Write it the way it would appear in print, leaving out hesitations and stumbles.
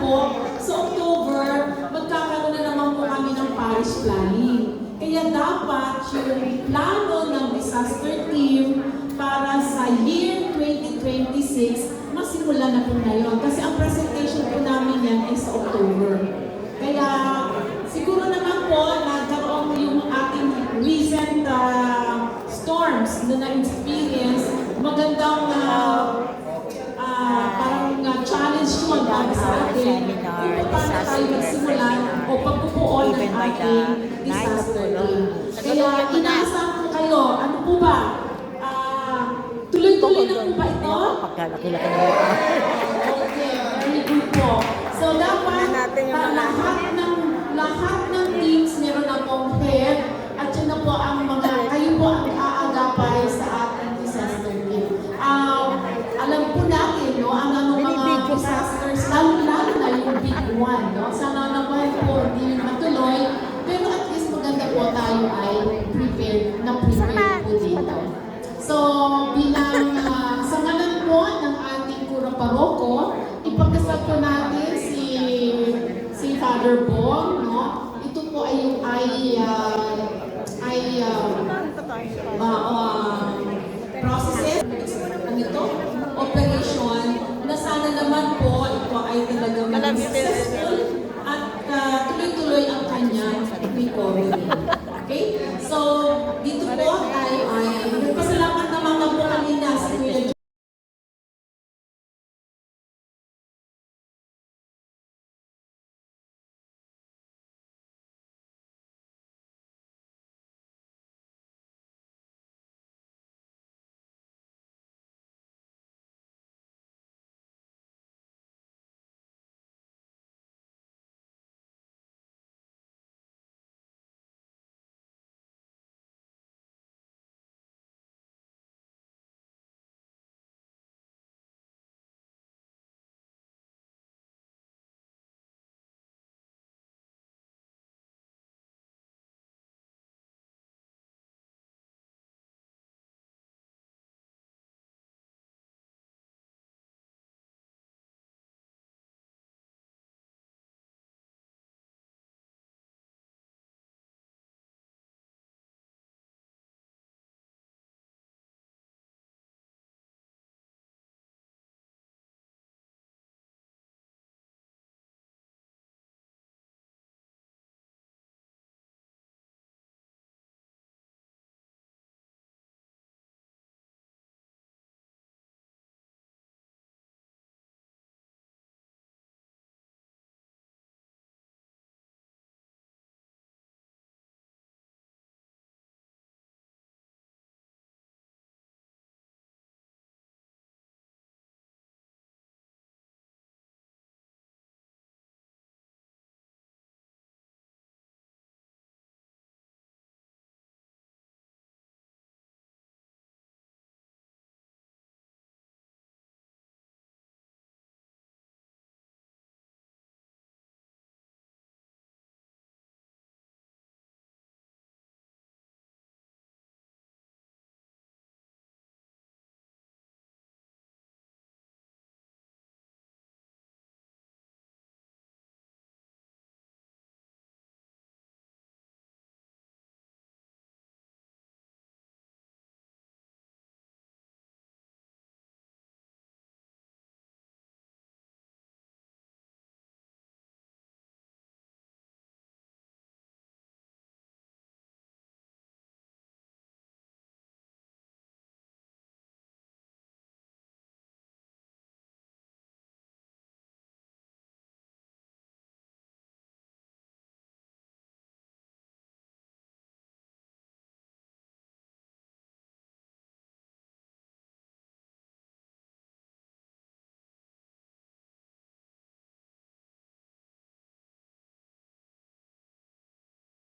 po, sa October, magkakaroon na naman po kami ng parish planning. Kaya dapat yung plano ng disaster team para sa year 2026, masimula na po ngayon. Kasi ang presentation po namin yan ay sa October. Kaya siguro naman po, nagkaroon yung ating recent storms na na-experience, magandang parang challenge yun para sa atin kung paano tayo magsimula o pagpupuon ng ating disaster team. Kaya inaasahan ko kayo, ano po ba? Tuloy-tuloy na po ba ito? Pagkalaki-laki na mukha. Okay, very good po. So dapat lahat ng teams meron akong head at yun na po ang mga, kayo po ang aagapay sa ating disaster team. Alam po natin, no, ang mga disasters, lalo na yung big one, no? Sana naman po hindi yun matuloy, pero at least maganda po tayo ay prepared po dito. So, bilang sa ngalan po ng ating Kurang Paroko, ipagkasal po natin si Father Bong, no? Ito po ay processes, ano ito? Operation, na sana naman po ito ay talagang maging successful at tuloy-tuloy ang kanyang recovery. Okay? So, dito po